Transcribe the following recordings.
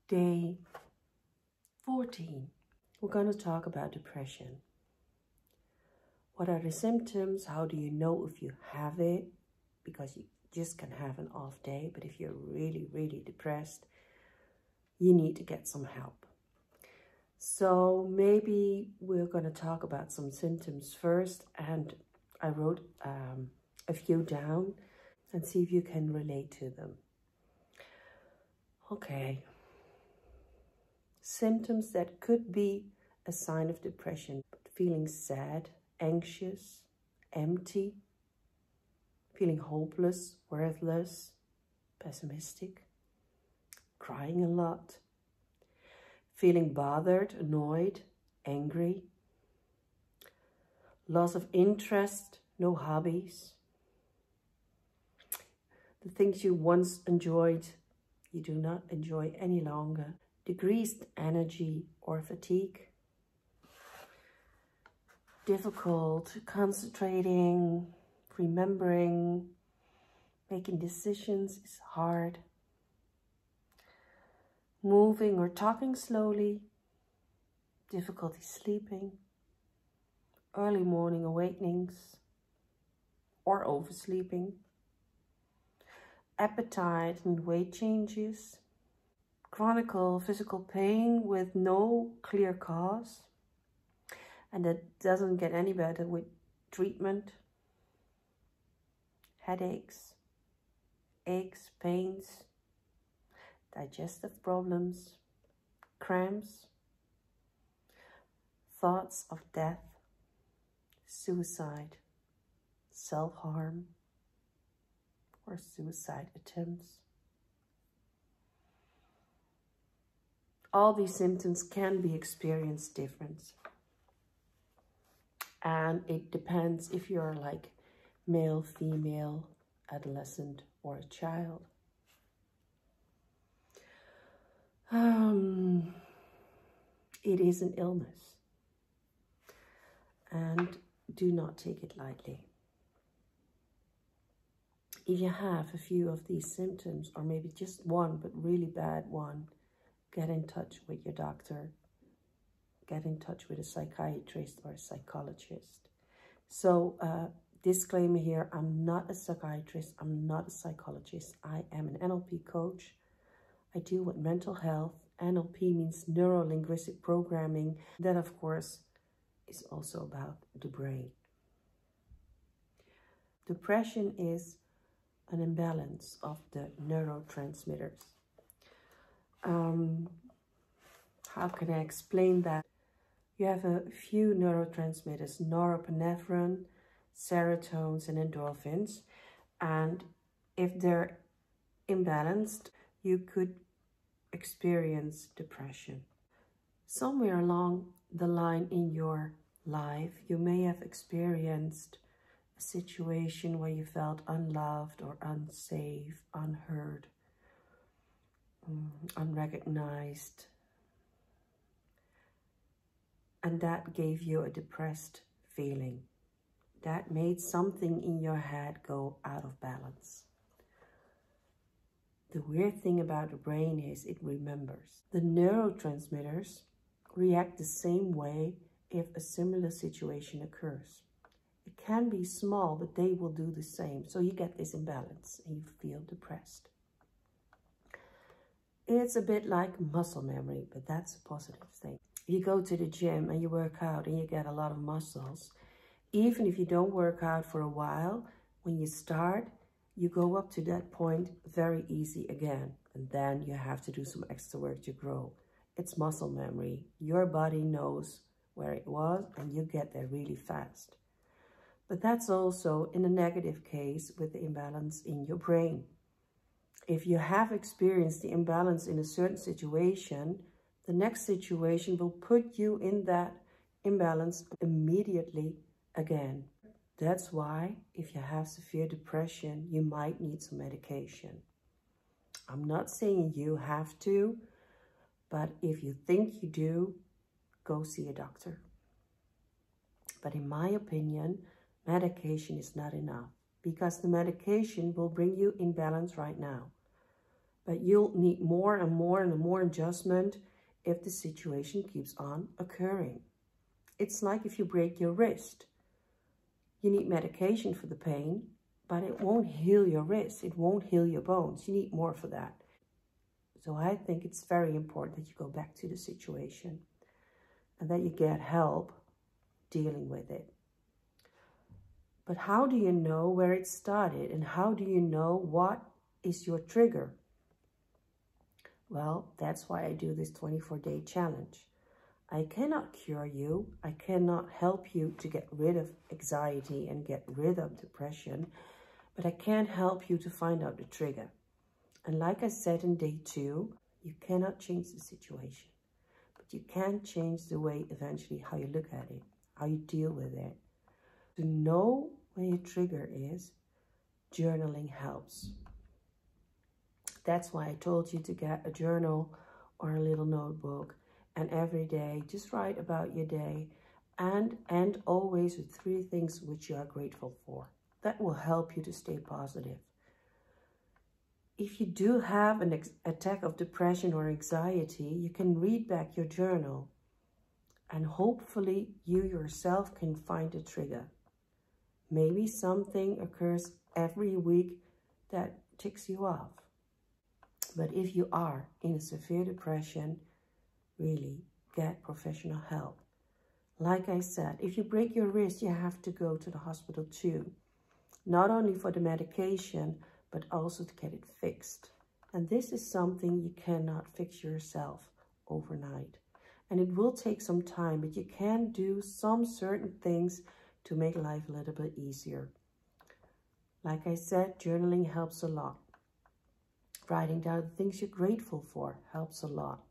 Day 14. We're going to talk about depression. What are the symptoms? How do you know if you have it? Because you just can have an off day, but if you're really, really depressed, you need to get some help. So maybe we're going to talk about some symptoms first, and I wrote a few down and see if you can relate to them. Okay. Symptoms that could be a sign of depression: feeling sad, anxious, empty, feeling hopeless, worthless, pessimistic, crying a lot, feeling bothered, annoyed, angry, loss of interest, no hobbies. The things you once enjoyed, you do not enjoy any longer. Decreased energy or fatigue. Difficult concentrating, remembering, making decisions is hard. Moving or talking slowly. Difficulty sleeping. Early morning awakenings or oversleeping. Appetite and weight changes. Chronic physical pain with no clear cause, and that doesn't get any better with treatment. Headaches, aches, pains, digestive problems, cramps, thoughts of death, suicide, self-harm, or suicide attempts. All these symptoms can be experienced different. And it depends if you're like male, female, adolescent, or a child. It is an illness. And do not take it lightly. If you have a few of these symptoms, or maybe just one, but really bad one, get in touch with your doctor. Get in touch with a psychiatrist or a psychologist. So, disclaimer here, I'm not a psychiatrist, I'm not a psychologist. I am an NLP coach. I deal with mental health. NLP means neuro-linguistic programming. That, of course, is also about the brain. Depression is an imbalance of the neurotransmitters. How can I explain that? You have a few neurotransmitters: norepinephrine, serotonin, and endorphins. And if they're imbalanced, you could experience depression. Somewhere along the line in your life, you may have experienced a situation where you felt unloved or unsafe, unheard, unrecognized. And that gave you a depressed feeling. That made something in your head go out of balance. The weird thing about the brain is it remembers. The neurotransmitters react the same way if a similar situation occurs. It can be small, but they will do the same. So you get this imbalance and you feel depressed. It's a bit like muscle memory, but that's a positive thing. You go to the gym and you work out and you get a lot of muscles. Even if you don't work out for a while, when you start, you go up to that point very easy again. And then you have to do some extra work to grow. It's muscle memory. Your body knows where it was and you get there really fast. But that's also in a negative case with the imbalance in your brain. If you have experienced the imbalance in a certain situation, the next situation will put you in that imbalance immediately again. That's why if you have severe depression, you might need some medication. I'm not saying you have to, but if you think you do, go see a doctor. But in my opinion, medication is not enough, because the medication will bring you in balance right now. But you'll need more and more and more adjustment if the situation keeps on occurring. It's like if you break your wrist. You need medication for the pain, but it won't heal your wrist. It won't heal your bones. You need more for that. So I think it's very important that you go back to the situation and that you get help dealing with it. But how do you know where it started, and how do you know what is your trigger? Well, that's why I do this 24-day challenge. I cannot cure you. I cannot help you to get rid of anxiety and get rid of depression, but I can help you to find out the trigger. And like I said in day 2, you cannot change the situation, but you can change the way eventually how you look at it, how you deal with it. To know where your trigger is, journaling helps. That's why I told you to get a journal or a little notebook, and every day just write about your day and end always with 3 things which you are grateful for. That will help you to stay positive. If you do have an attack of depression or anxiety, you can read back your journal and hopefully you yourself can find a trigger. Maybe something occurs every week that ticks you off. But if you are in a severe depression, really get professional help. Like I said, if you break your wrist, you have to go to the hospital too. Not only for the medication, but also to get it fixed. And this is something you cannot fix yourself overnight. And it will take some time, but you can do some certain things to make life a little bit easier. Like I said, journaling helps a lot. Writing down the things you're grateful for helps a lot.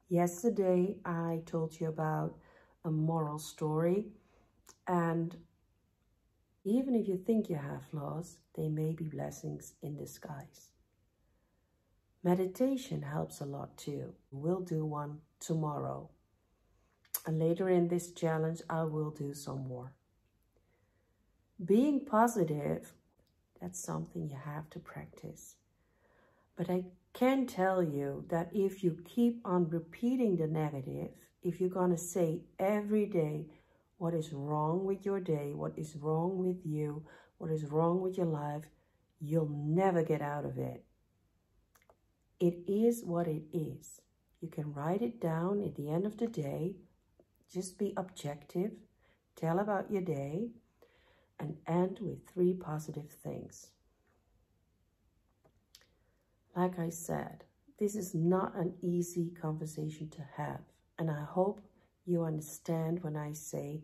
Yesterday, I told you about a moral story, and even if you think you have flaws, they may be blessings in disguise. Meditation helps a lot too. We'll do one tomorrow. And later in this challenge, I will do some more. Being positive, that's something you have to practice. But I can tell you that if you keep on repeating the negative, if you're going to say every day what is wrong with your day, what is wrong with you, what is wrong with your life, you'll never get out of it. It is what it is. You can write it down at the end of the day. Just be objective. Tell about your day and end with 3 positive things. Like I said, this is not an easy conversation to have. And I hope you understand when I say,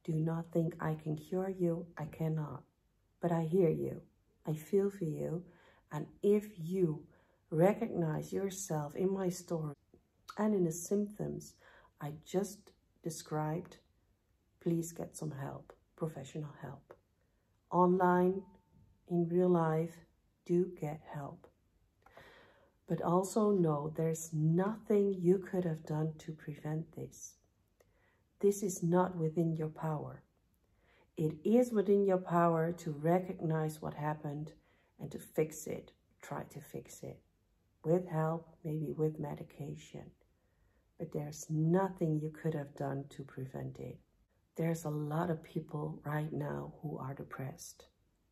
do not think I can cure you. I cannot. But I hear you. I feel for you. And if you recognize yourself in my story and in the symptoms I just described, please get some help, professional help. Online, in real life, do get help. But also know there's nothing you could have done to prevent this. This is not within your power. It is within your power to recognize what happened and to fix it. Try to fix it. With help, maybe with medication. But there's nothing you could have done to prevent it. There's a lot of people right now who are depressed.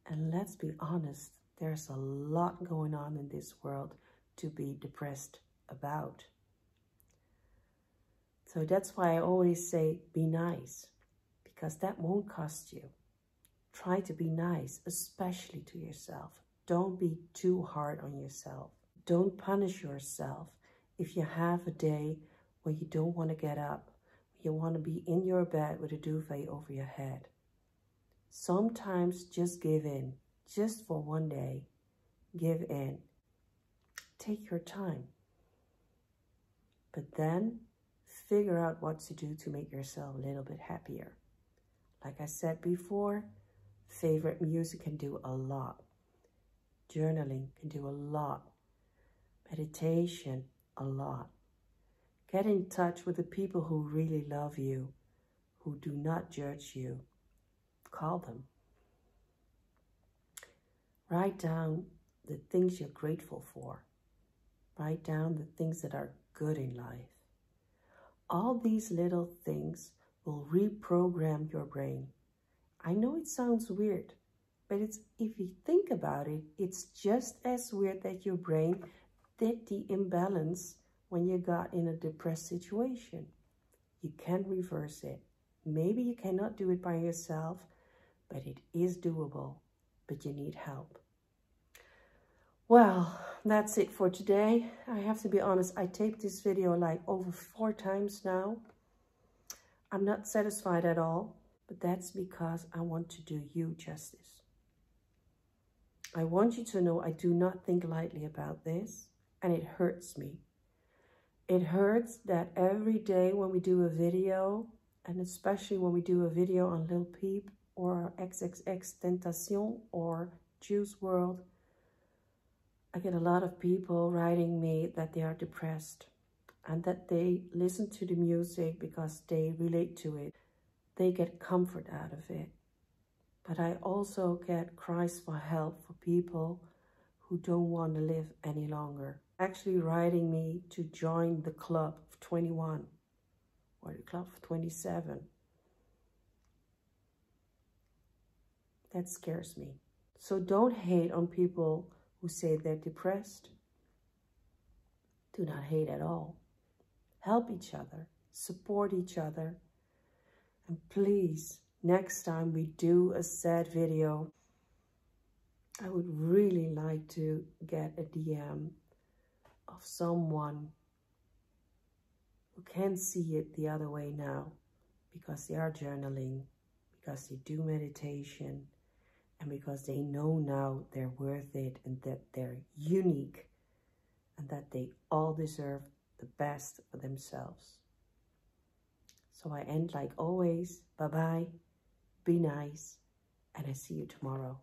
And let's be honest, there's a lot going on in this world to be depressed about. So that's why I always say, be nice, because that won't cost you. Try to be nice, especially to yourself. Don't be too hard on yourself. Don't punish yourself if you have a day where you don't want to get up. You want to be in your bed with a duvet over your head. Sometimes just give in, just for one day. Give in. Take your time. But then figure out what to do to make yourself a little bit happier. Like I said before, favorite music can do a lot. Journaling can do a lot. Meditation, a lot. Get in touch with the people who really love you, who do not judge you. Call them. Write down the things you're grateful for. Write down the things that are good in life. All these little things will reprogram your brain. I know it sounds weird, but if you think about it, it's just as weird that your brain did the imbalance when you got in a depressed situation. You can reverse it. Maybe you cannot do it by yourself, but it is doable, but you need help. Well, that's it for today. I have to be honest, I taped this video like over 4 times now. I'm not satisfied at all, but that's because I want to do you justice. I want you to know I do not think lightly about this, and it hurts me. It hurts that every day when we do a video, and especially when we do a video on Lil Peep or XXXTentacion or Juice WRLD, I get a lot of people writing me that they are depressed and that they listen to the music because they relate to it. They get comfort out of it. But I also get cries for help for people who don't want to live any longer. Actually writing me to join the club of 21 or the club of 27. That scares me. So don't hate on people who say they're depressed. Do not hate at all. Help each other, support each other. And please, next time we do a sad video, I would really like to get a DM of someone who can see it the other way now, because they are journaling, because they do meditation, and because they know now they're worth it and that they're unique and that they all deserve the best for themselves. So I end like always, bye-bye, be nice, and I see you tomorrow.